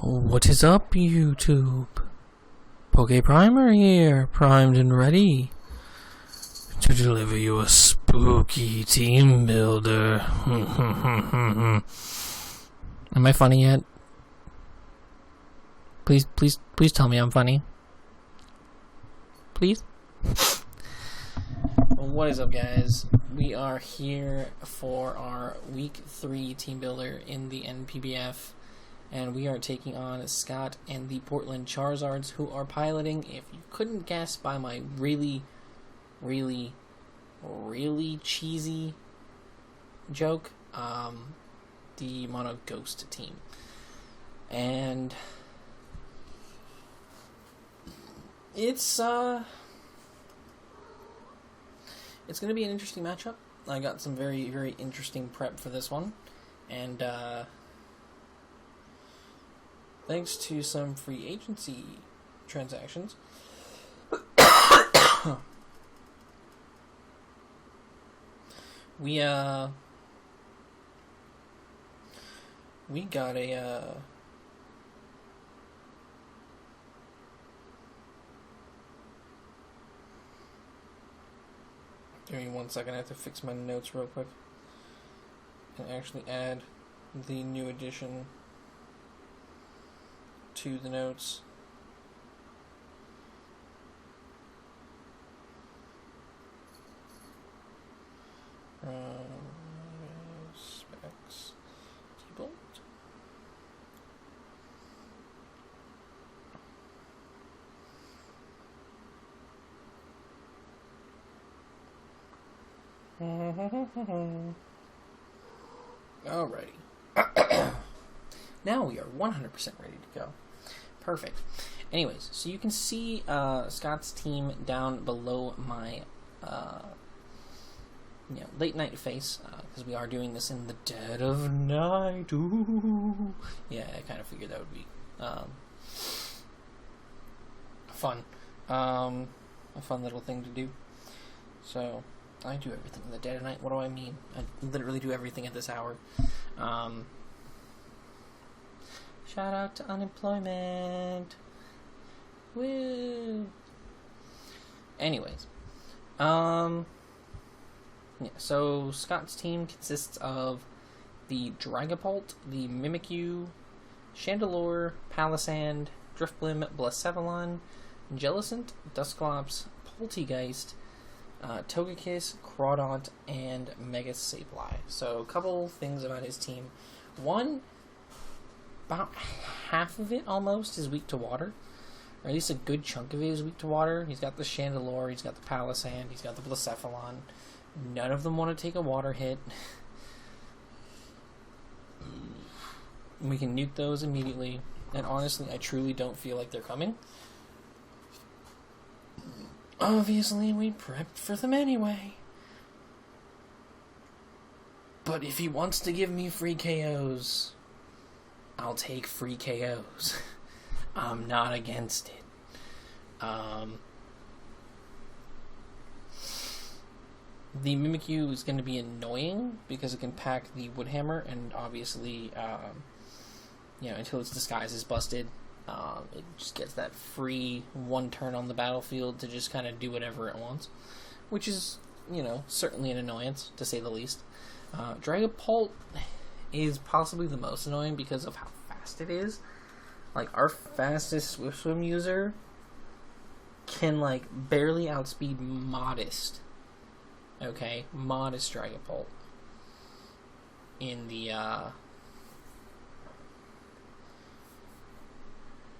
What is up, YouTube? PokePrimer here, primed and ready to deliver you a spooky team builder. Am I funny yet? Please tell me I'm funny. Please? What is up, guys? We are here for our Week 3 team builder in the NPBF. And we are taking on Scott and the Portland Charizards, who are piloting, if you couldn't guess by my really cheesy joke, the Mono Ghost team. And it's going to be an interesting matchup. I got some very interesting prep for this one. And, thanks to some free agency transactions, we got a give me 1 second, I have to fix my notes real quick and actually add the new addition to the notes. Specs Teambuilder. Alrighty. Now we are 100% ready to go. Perfect. Anyways, so you can see Scott's team down below my late night face, because we are doing this in the dead of night. Ooh. Yeah, I kind of figured that would be fun. A fun little thing to do. So I do everything in the dead of night. What do I mean? I literally do everything at this hour. Shout out to unemployment. Woo. Anyways, yeah, so Scott's team consists of the Dragapult, the Mimikyu, Chandelure, Palisand, Drifblim, Blacephalon, Jellicent, Dusclops, Poltegeist, Togekiss, Crawdaunt, and Mega Sableye. So a couple things about his team. One, about half of it almost is weak to water, or at least a good chunk of it is weak to water. He's got the Chandelure, he's got the Palisand, he's got the Blacephalon. None of them want to take a water hit. We can nuke those immediately, and honestly, I truly don't feel like they're coming. Obviously, we prepped for them anyway. But if he wants to give me free KOs, I'll take free KOs. I'm not against it. The Mimikyu is going to be annoying because it can pack the Woodhammer, and obviously, until its disguise is busted, it just gets that free 1 turn on the battlefield to just kind of do whatever it wants, which is, certainly an annoyance, to say the least. Dragapult is possibly the most annoying because of how fast it is. Like, our fastest Swift Swim user can, barely outspeed Modest. Okay? Modest Dragapult. In the,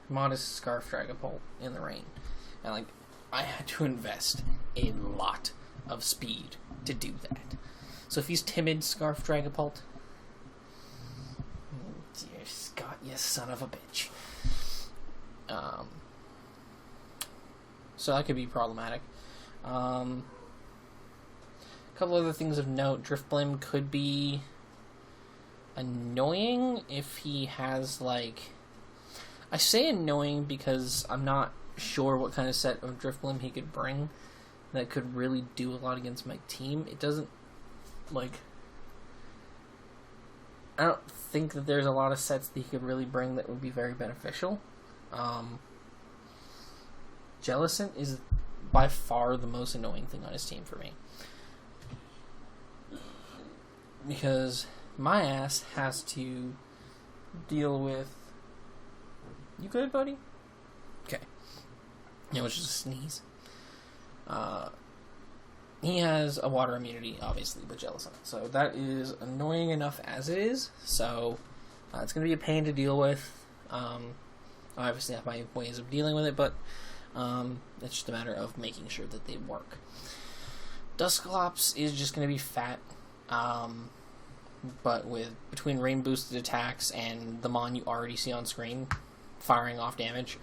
Modest Scarf Dragapult in the rain. And, I had to invest a lot of speed to do that. So if he's timid Scarf Dragapult, dear Scott, you son of a bitch. So that could be problematic. A couple other things of note. Drifblim could be annoying if he has, I say annoying because I'm not sure what kind of set of Drifblim he could bring that could really do a lot against my team. It doesn't, I don't think that there's a lot of sets that he could really bring that would be very beneficial. Jellicent is by far the most annoying thing on his team for me. Because my ass has to deal with... You good, buddy? Okay. It was just a sneeze. He has a water immunity, obviously, with Jellicent. So that is annoying enough as it is. So it's going to be a pain to deal with. I obviously have my ways of dealing with it, but it's just a matter of making sure that they work. Dusclops is just going to be fat. But between rain boosted attacks and the Mon you already see on screen firing off damage,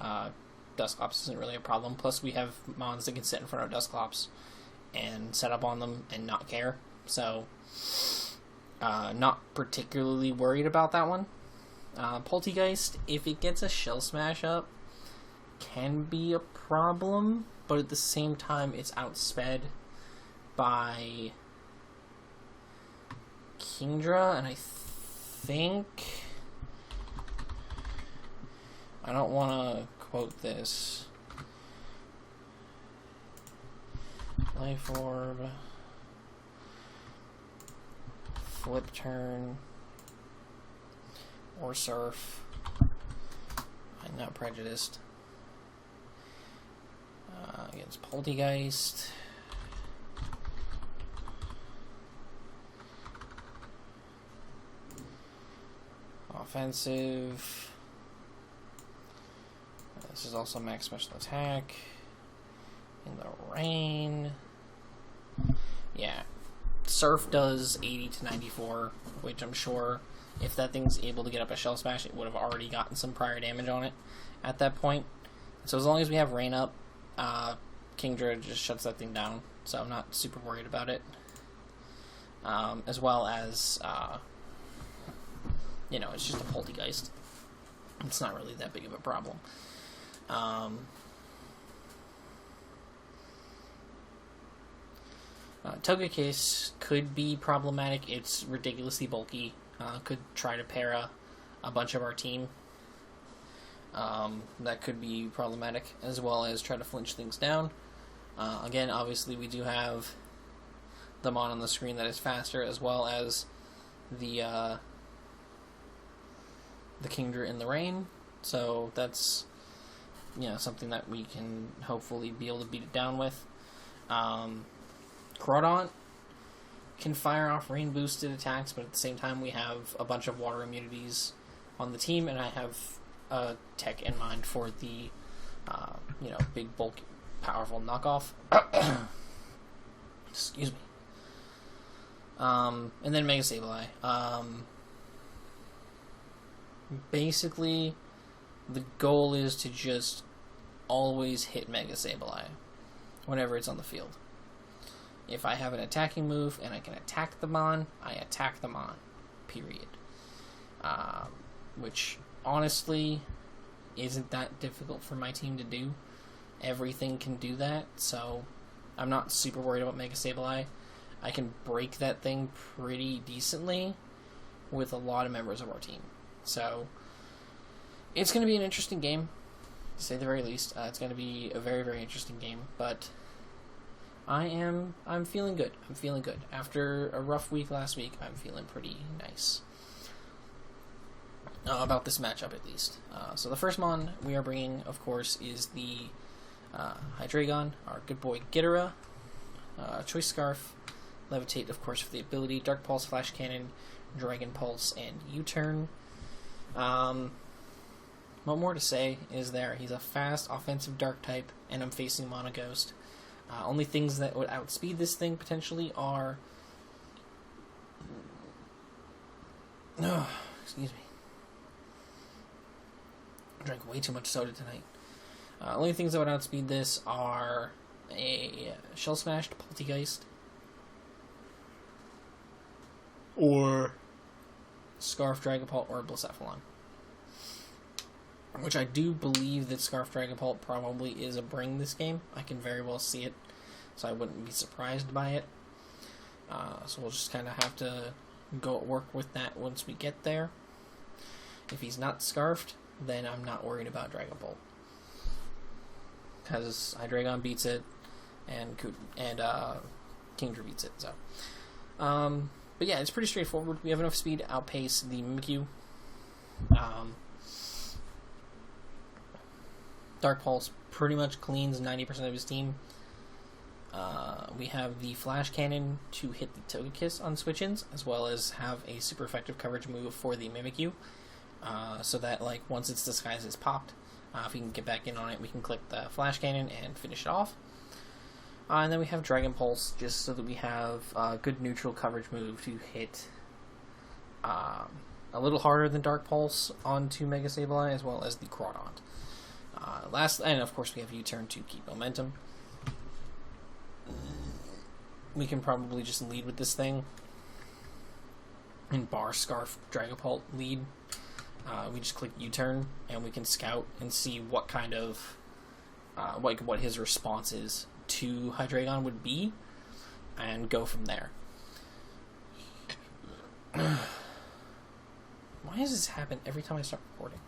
Dusclops isn't really a problem. Plus we have Mons that can sit in front of Dusclops and set up on them and not care. So, not particularly worried about that one. Poltegeist, if it gets a Shell Smash up, can be a problem, but at the same time it's outsped by Kingdra, and I think... I don't want to quote this. Life Orb, Flip Turn, or Surf. I'm not prejudiced. Against Poltegeist. Offensive. This is also max special attack. In the rain. Yeah. Surf does 80 to 94, which I'm sure if that thing's able to get up a Shell Smash, it would have already gotten some prior damage on it at that point. So as long as we have rain up, Kingdra just shuts that thing down. So I'm not super worried about it. As well as, you know, it's just a Poltegeist. It's not really that big of a problem. Togekiss could be problematic. It's ridiculously bulky. Could try to para a bunch of our team. That could be problematic, as well as try to flinch things down. Again, obviously we do have the Mon on the screen that is faster, as well as the Kingdra in the rain. So that's, you know, something that we can hopefully be able to beat it down with. Crawdaunt can fire off rain boosted attacks, but at the same time we have a bunch of water immunities on the team, and I have a tech in mind for the you know, big, bulky, powerful knockoff. Excuse me. And then Mega Sableye. Basically, the goal is to just always hit Mega Sableye whenever it's on the field. If I have an attacking move and I can attack the Mon, I attack the Mon. Period. Which, honestly, isn't that difficult for my team to do. Everything can do that, so I'm not super worried about Mega Sableye. I can break that thing pretty decently with a lot of members of our team. So, it's going to be an interesting game, to say the very least. It's going to be a very, very interesting game, but I'm feeling good. I'm feeling good. After a rough week last week, I'm feeling pretty nice. About this matchup, at least. So the first Mon we are bringing, of course, is the Hydreigon, our good boy Ghidorah. Choice Scarf, Levitate, of course, for the ability, Dark Pulse, Flash Cannon, Dragon Pulse, and U-Turn. What more to say is there? He's a fast, offensive Dark type, and I'm facing Mono Ghost. Only things that would outspeed this thing, potentially, are... No, excuse me. I drank way too much soda tonight. Only things that would outspeed this are a Shell Smashed Poltegeist, or Scarf Dragapult, or Blacephalon. Which I do believe that Scarf Dragapult probably is a bring this game. I can very well see it, so I wouldn't be surprised by it. So we'll just kind of have to go work with that once we get there. If he's not scarfed, then I'm not worried about Dragon Bolt. Because Hydreigon beats it, and Kingdra beats it, so. But yeah, it's pretty straightforward. We have enough speed to outpace the Mimikyu. Dark Pulse pretty much cleans 90% of his team. We have the Flash Cannon to hit the Togekiss on switch-ins, as well as have a super effective coverage move for the Mimikyu. So that, like, once its disguise is popped, if we can get back in on it, we can click the Flash Cannon and finish it off. And then we have Dragon Pulse, just so that we have a good neutral coverage move to hit a little harder than Dark Pulse onto Mega Sableye, as well as the Crawdaunt. And of course we have U-Turn to keep momentum. We can probably just lead with this thing and bar Scarf Dragapult lead. We just click U-Turn and we can scout and see what kind of what his response is to Hydreigon would be, and go from there. Why does this happen every time I start recording?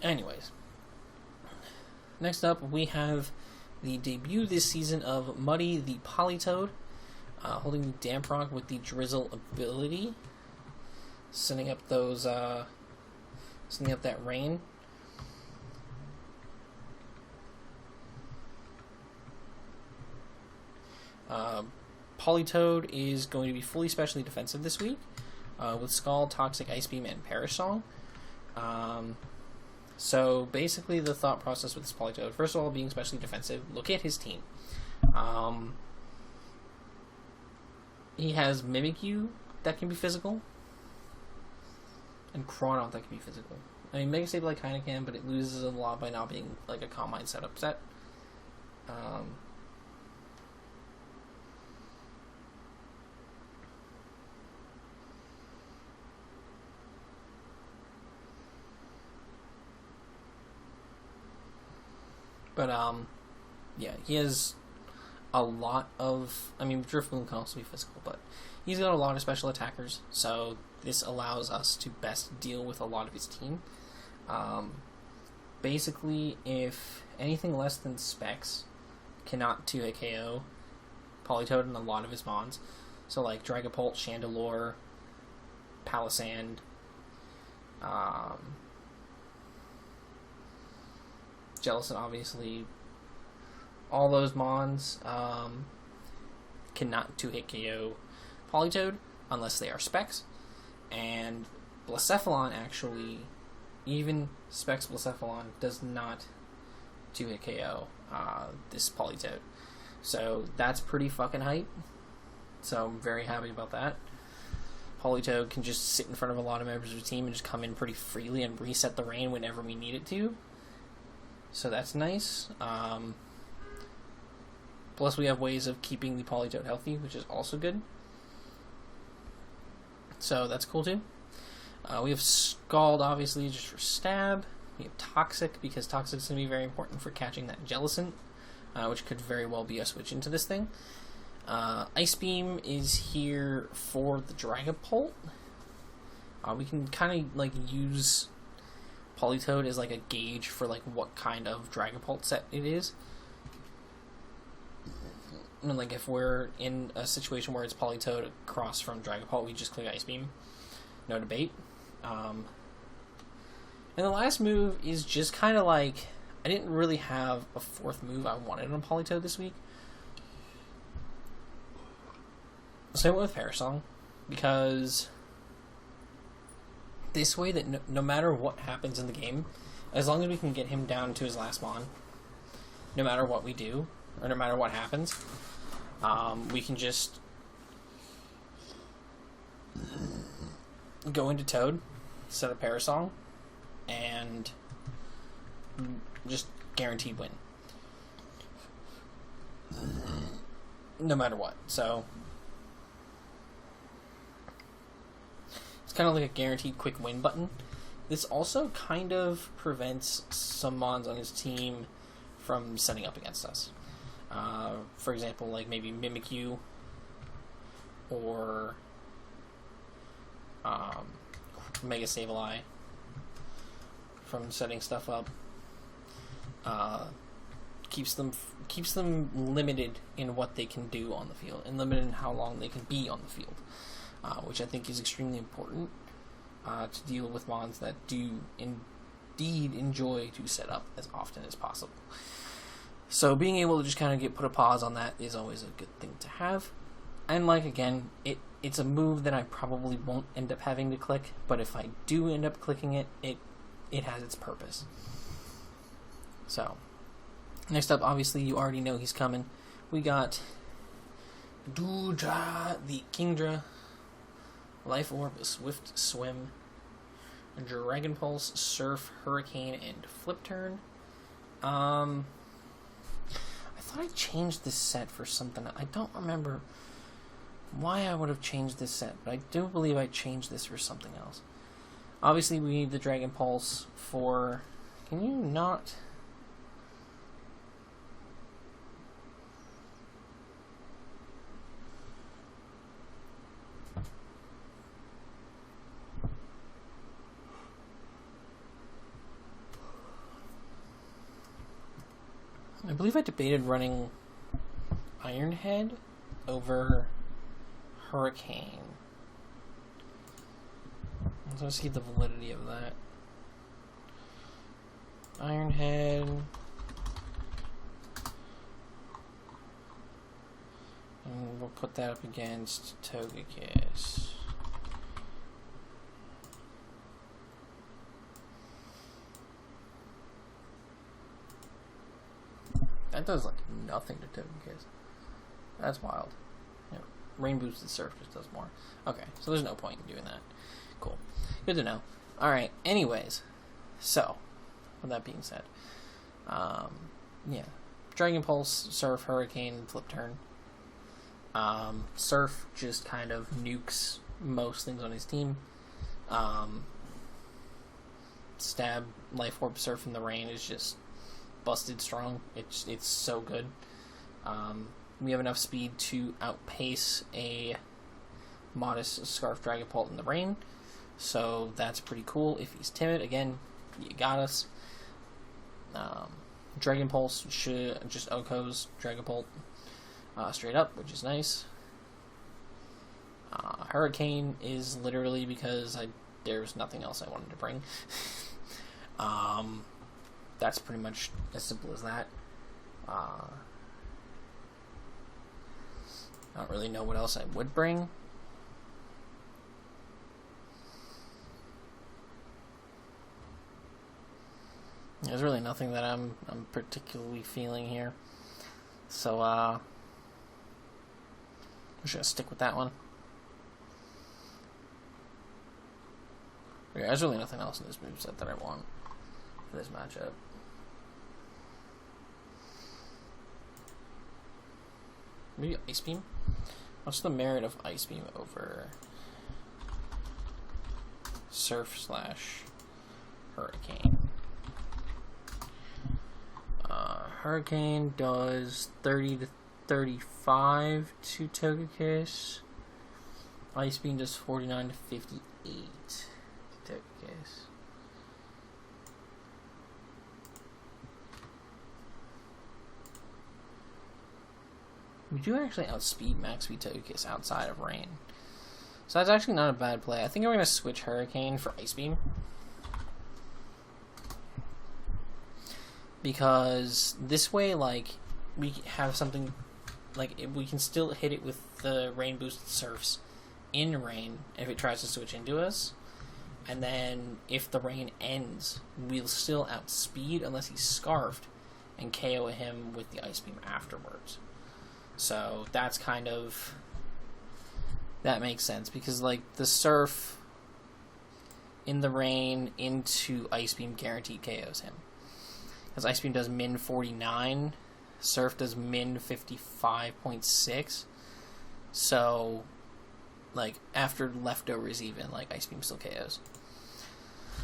Anyways, next up we have the debut this season of Muddy the Politoed, holding the Damprog with the Drizzle ability, sending up that rain. Politoed is going to be fully specially defensive this week, with Scald, Toxic, Ice Beam, and Perish Song. So basically the thought process with this Politoed, first of all, being specially defensive, look at his team. He has Mimikyu that can be physical, and Crawdaunt that can be physical. I mean, Mega Sableye kind of can, but it loses a lot by not being like a Calm Mind setup set. But, yeah, he has a lot of... I mean, Drifloon can also be physical, but he's got a lot of special attackers, so this allows us to best deal with a lot of his team. Basically, if anything less than Specs cannot 2-hit KO Politoed and a lot of his mons, so like Dragapult, Chandelure, Palisand, Jellicent, obviously, all those mons cannot 2-hit KO Politoed unless they are Specs, and Blacephalon actually, even Specs Blacephalon, does not 2-hit KO this Politoed. So that's pretty fucking hype. So I'm very happy about that. Politoed can just sit in front of a lot of members of the team and just come in pretty freely and reset the rain whenever we need it to. So that's nice. Plus we have ways of keeping the Politoed healthy, which is also good. So that's cool too. We have Scald, obviously, just for stab. We have Toxic, because Toxic is going to be very important for catching that Jellicent, which could very well be a switch into this thing. Ice Beam is here for the Dragapult. We can kind of like use Politoed as like a gauge for like what kind of Dragapult set it is. And like if we're in a situation where it's Politoed across from Dragapult, we just click Ice Beam, no debate. And the last move is just kind of like, I didn't really have a fourth move I wanted on Politoed this week. So I went with Perish Song, because this way that no matter what happens in the game, as long as we can get him down to his last mon, no matter what we do, or no matter what happens, we can just go into Toad, set a Perish Song, and just guaranteed win. No matter what. So it's kind of like a guaranteed quick win button. This also kind of prevents some mons on his team from setting up against us. For example, like maybe Mimikyu or Mega Sableye from setting stuff up. Keeps them limited in what they can do on the field and limited in how long they can be on the field, which I think is extremely important to deal with mons that do indeed enjoy to set up as often as possible. So being able to just kind of put a pause on that is always a good thing to have. And like, again, it's a move that I probably won't end up having to click, but if I do end up clicking it, it has its purpose. So, next up, obviously, you already know he's coming. We got Doodra, the Kingdra, Life Orb, Swift Swim, Dragon Pulse, Surf, Hurricane, and Flip Turn. I thought I changed this set for something. I don't remember why I would have changed this set, but I do believe I changed this for something else. Obviously, we need the Dragon Pulse for... Can you not... I believe I debated running Iron Head over Hurricane. Let's see the validity of that. Iron Head. And we'll put that up against Togekiss. That does like nothing to Togekiss. That's wild. Yeah, Rain Boosted Surf just does more. Okay, so there's no point in doing that. Cool. Good to know. Alright, anyways. So, with that being said. Yeah. Dragon Pulse, Surf, Hurricane, Flip Turn. Surf just kind of nukes most things on his team. Stab, Life Orb, Surf in the Rain is just busted strong. It's so good. We have enough speed to outpace a modest Scarf Dragapult in the rain, so that's pretty cool. If he's timid, again, you got us. Dragon Pulse should just OHKO's Dragapult straight up, which is nice. Hurricane is literally because there's nothing else I wanted to bring. That's pretty much as simple as that. I don't really know what else I would bring. There's really nothing that I'm particularly feeling here. So, I'm just gonna stick with that one. Okay, there's really nothing else in this moveset that I want for this matchup. Maybe Ice Beam? What's the merit of Ice Beam over Surf / Hurricane? Hurricane does 30 to 35 to Togekiss. Ice Beam does 49 to 58 to Togekiss. We do actually outspeed Max Speed Togekiss outside of Rain. So that's actually not a bad play. I think I'm going to switch Hurricane for Ice Beam. Because this way, like, we have something, like, we can still hit it with the Rain Boosted Surfs in Rain if it tries to switch into us. And then if the Rain ends, we'll still outspeed unless he's Scarfed and KO him with the Ice Beam afterwards. So that's kind of, that makes sense because like the Surf in the Rain into Ice Beam guaranteed KOs him. Because Ice Beam does min 49, Surf does min 55.6. So like after leftovers even, like Ice Beam still KOs.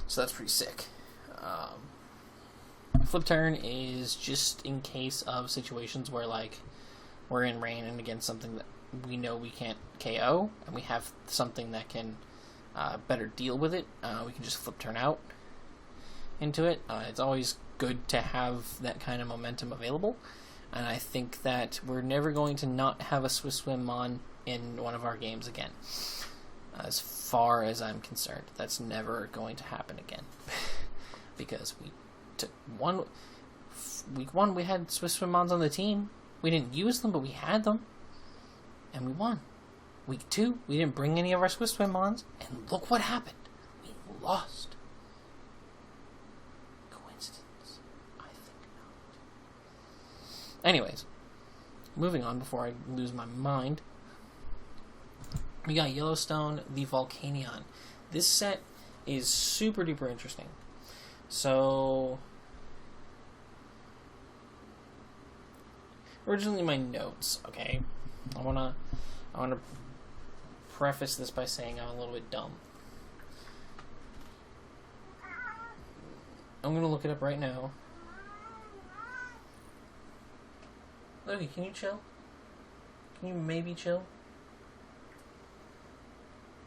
So that's pretty sick. Flip Turn is just in case of situations where, like, we're in rain and against something that we know we can't KO, and we have something that can better deal with it. We can just Flip Turn out into it. It's always good to have that kind of momentum available, and I think that we're never going to not have a Swiss Swim Mon in one of our games again. As far as I'm concerned, that's never going to happen again. Because week 1 we had Swiss Swim Mons on the team. We didn't use them, but we had them, and we won. Week 2, we didn't bring any of our Swiss Swim Mons, and look what happened. We lost. Coincidence? I think not. Anyways, moving on before I lose my mind. We got Yellowstone, the Volcanion. This set is super duper interesting. So, originally my notes, okay? I wanna preface this by saying I'm a little bit dumb. I'm gonna look it up right now. Loki, can you chill? Can you maybe chill?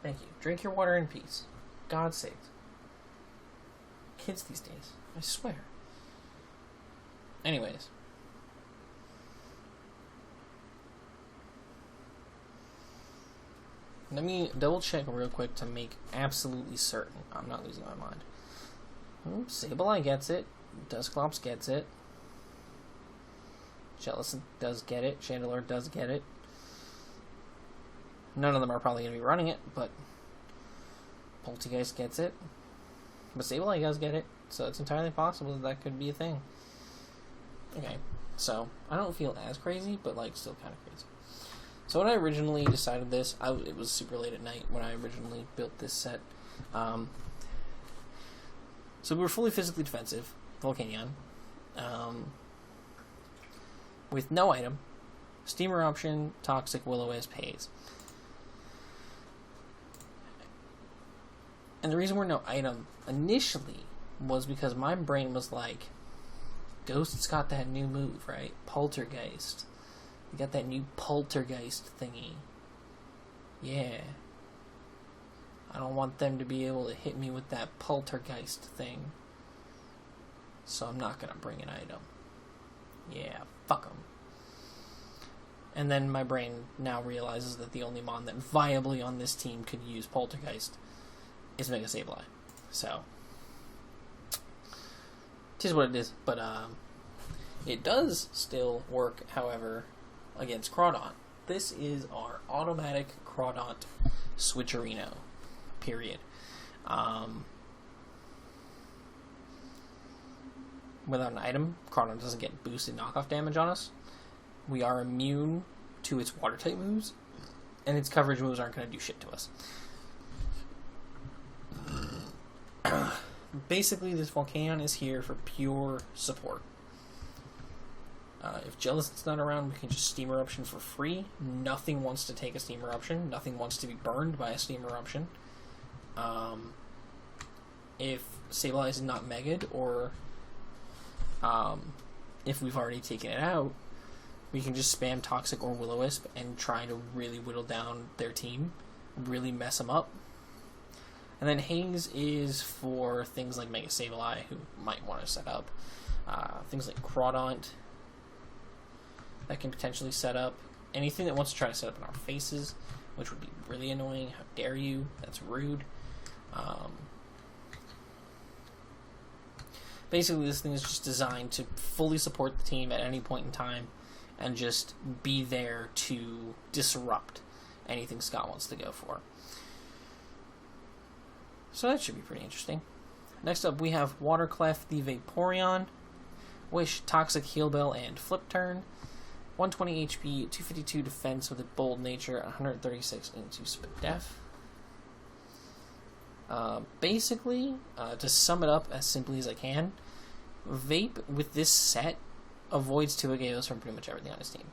Thank you. Drink your water in peace. God's sake. Kids these days, I swear. Anyways. Let me double check real quick to make absolutely certain I'm not losing my mind. Sableye gets it. Dusclops gets it. Jellicent does get it. Chandelure does get it. None of them are probably going to be running it, but Poltegeist gets it. But Sableye does get it, so it's entirely possible that could be a thing. Okay, so I don't feel as crazy, but like still kind of crazy. So when I originally decided this, it was super late at night when I originally built this set. So we were fully physically defensive, Volcanion, with no item, Steam Eruption, Toxic, Will-O-Wisp, Haze. And the reason we're no item initially was because my brain was like, Ghost's got that new move, right? Poltergeist. You got that new Poltergeist thingy. Yeah. I don't want them to be able to hit me with that Poltergeist thing. So I'm not going to bring an item. Yeah, fuck them. And then my brain now realizes that the only mon that viably on this team could use Poltergeist is Mega Sableye. So, it is what it is. But it does still work, however, against Crawdaunt. This is our automatic Crawdaunt switcherino. Period. Without an item, Crawdaunt doesn't get boosted knockoff damage on us. We are immune to its water type moves, and its coverage moves aren't going to do shit to us. Basically, this Volcanion is here for pure support. If Jellicent's not around, we can just Steam Eruption for free. Nothing wants to take a Steam Eruption. Nothing wants to be burned by a Steam Eruption. If Sableye is not Mega'd, or if we've already taken it out, we can just spam Toxic or Will-O-Wisp and try to really whittle down their team, really mess them up. And then Haze is for things like Mega Sableye, who might want to set up. Things like Crawdaunt that can potentially set up. Anything that wants to try to set up in our faces, which would be really annoying. How dare you? That's rude. Basically, this thing is just designed to fully support the team at any point in time and just be there to disrupt anything Scott wants to go for. So that should be pretty interesting. Next up, we have Waterclef the Vaporeon, Wish, Toxic, Heal Bell, and Flip Turn. 120 HP, 252 defense with a bold nature, 136 into spit def. Basically, to sum it up as simply as I can, Vape with this set avoids Tuageos from pretty much everything on his team.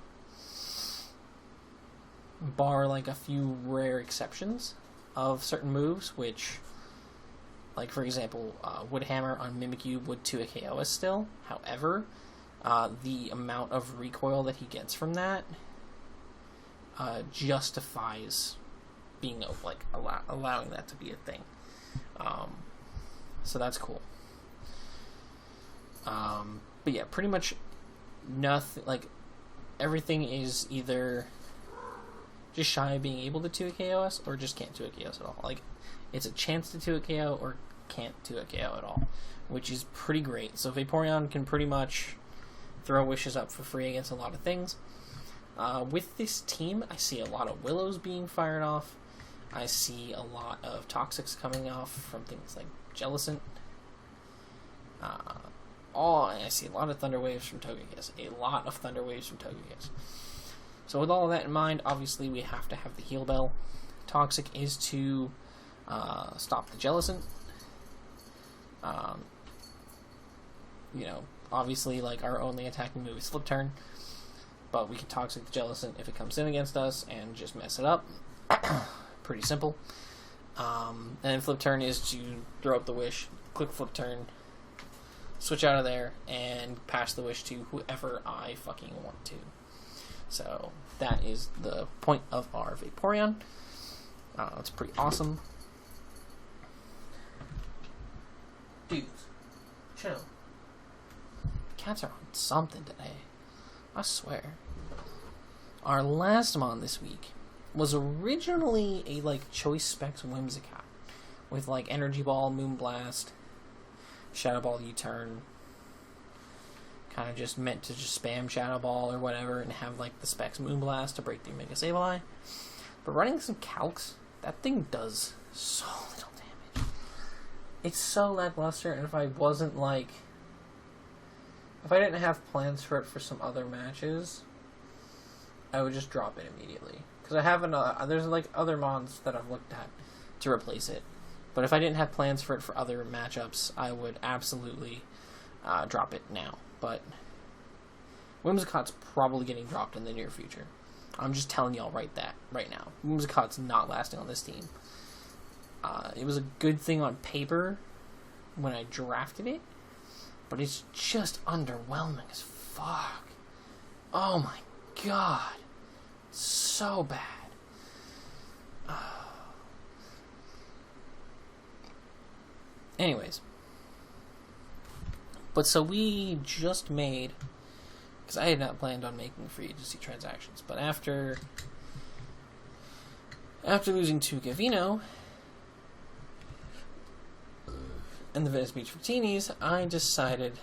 Bar like a few rare exceptions of certain moves, which Like, for example, Wood Hammer on Mimikyu would 2 KO us still. However, the amount of recoil that he gets from that justifies being like allowing that to be a thing. So that's cool. But yeah, pretty much nothing. Like, everything is either just shy of being able to 2 KO us or just can't 2 KO us at all. Like, it's a chance to 2 KO or can't 2 KO at all, which is pretty great. So Vaporeon can pretty much throw wishes up for free against a lot of things. With this team, I see a lot of Willows being fired off. I see a lot of Toxics coming off from things like Jellicent. I see a lot of Thunder Waves from Togekiss. So with all of that in mind, obviously we have to have the Heal Bell. Toxic is to stop the Jellicent. Obviously, like, our only attacking move is Flip Turn, but we can Toxic the Jellicent if it comes in against us and just mess it up. Pretty simple. And then Flip Turn is to throw up the wish, click Flip Turn, switch out of there, and pass the wish to whoever I fucking want to. So that is the point of our Vaporeon. It's pretty awesome. Dudes, chill. Cats are on something today. I swear. Our last mon this week was originally a, like, Choice Specs Whimsicott with, like, Energy Ball, Moonblast, Shadow Ball U-Turn. Kind of just meant to just spam Shadow Ball or whatever and have, like, the Specs Moonblast to break through Mega Sableye. But running some Calcs, that thing does so little damage. It's so lackluster, and if I wasn't, like... If I didn't have plans for it for some other matches, I would just drop it immediately. Because I have there's, like, other mons that I've looked at to replace it. But if I didn't have plans for it for other matchups, I would absolutely drop it now. But Whimsicott's probably getting dropped in the near future. I'm just telling y'all right now. Whimsicott's not lasting on this team. It was a good thing on paper when I drafted it, but it's just underwhelming as fuck. Oh my god. So bad. Anyways. But so we just made... Because I had not planned on making free agency transactions, but after losing to Gavino and the Venice Beach Martinis, I decided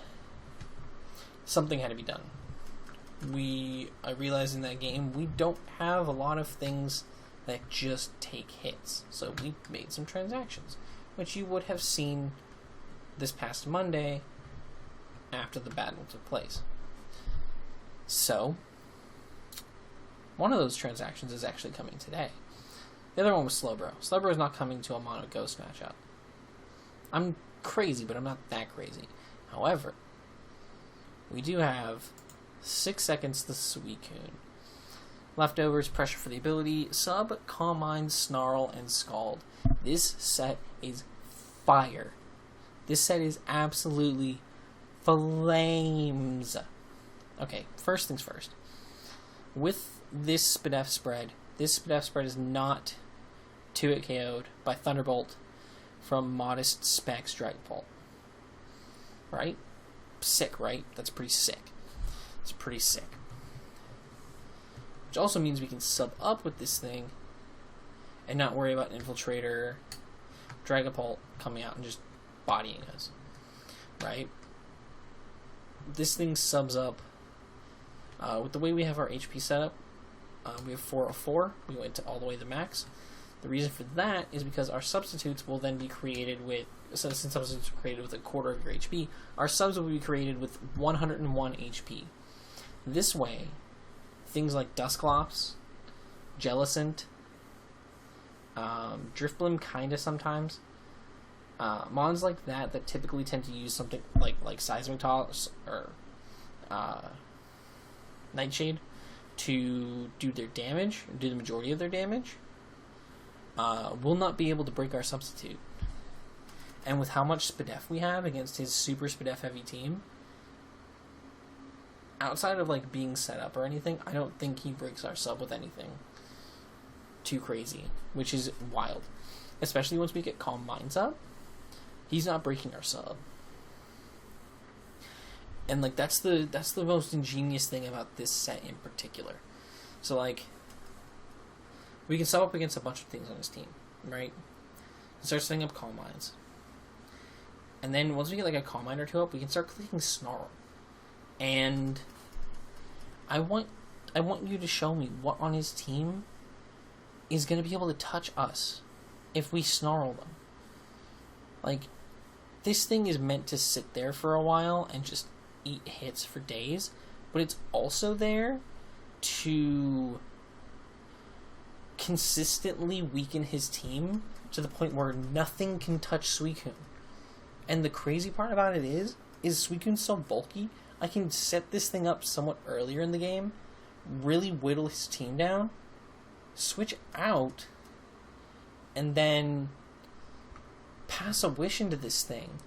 something had to be done. I realized in that game we don't have a lot of things that just take hits, so we made some transactions, which you would have seen this past Monday after the battle took place. So, one of those transactions is actually coming today. The other one was Slowbro. Slowbro is not coming to a Mono Ghost matchup. I'm crazy, but I'm not that crazy. However, we do have 6 seconds to Suicune. Leftovers, Pressure for the ability, Sub, Calm Mind, Snarl, and Scald. This set is fire. This set is absolutely flames. Okay, first things first. With this SPDF spread is not 2-hit KO'd by Thunderbolt from Modest Specs Dragapult. Right? Sick, right? That's pretty sick. It's pretty sick. Which also means we can sub up with this thing and not worry about Infiltrator, Dragapult coming out and just bodying us. Right? This thing subs up. With the way we have our HP setup, we have 404. We went to all the way to max. The reason for that is because our substitutes will then be created with, since substitutes are created with a quarter of your HP, our subs will be created with 101 HP. This way, things like Dusclops, Jellicent, Drifblim kinda sometimes, mons like that typically tend to use something like Seismic Toss or Nightshade to do their damage, do the majority of their damage, will not be able to break our substitute. And with how much Spadef we have against his super Spadef heavy team, outside of like being set up or anything, I don't think he breaks our sub with anything too crazy, which is wild. Especially once we get Calm Minds up, he's not breaking our sub. And like that's the most ingenious thing about this set in particular. So like we can sub up against a bunch of things on his team, right? Start setting up Calm Minds. And then once we get like a Calm Mind or two up, we can start clicking Snarl. And I want you to show me what on his team is going to be able to touch us if we Snarl them. Like, this thing is meant to sit there for a while and just eat hits for days, but it's also there to consistently weaken his team to the point where nothing can touch Suicune. And the crazy part about it is Suicune's so bulky, I can set this thing up somewhat earlier in the game, really whittle his team down, switch out, and then pass a wish into this thing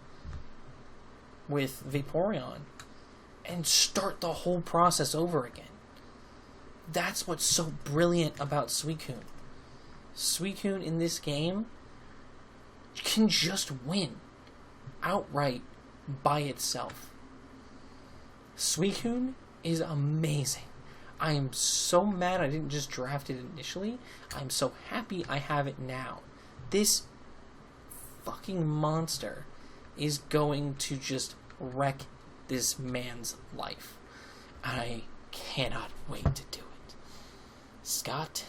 with Vaporeon and start the whole process over again. That's what's so brilliant about Suicune. Suicune in this game can just win outright by itself. Suicune is amazing. I am so mad I didn't just draft it initially. I'm so happy I have it now. This fucking monster is going to just wreck this man's life. I cannot wait to do it. Scott,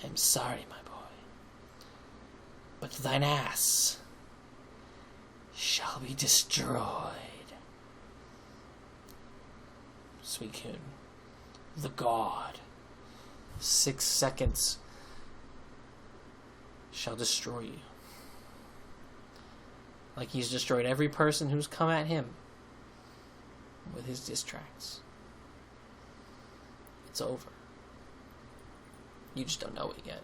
I'm sorry, my boy, but thine ass shall be destroyed. Suicune, the god, 6 seconds shall destroy you. Like he's destroyed every person who's come at him with his diss tracks. It's over. You just don't know it yet.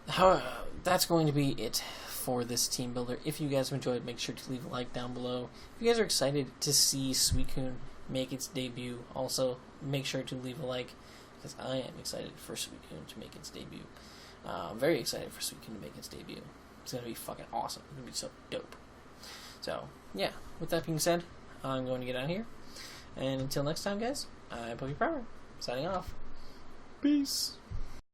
However, that's going to be it for this team builder. If you guys have enjoyed, make sure to leave a like down below. If you guys are excited to see Suicune make its debut, also make sure to leave a like, because I am excited for Suicune to make its debut. I'm very excited for Suicune to make its debut. It's going to be fucking awesome. It's going to be so dope. So, yeah, with that being said, I'm going to get out of here. And until next time, guys, I'm PokePrimer, signing off. Peace.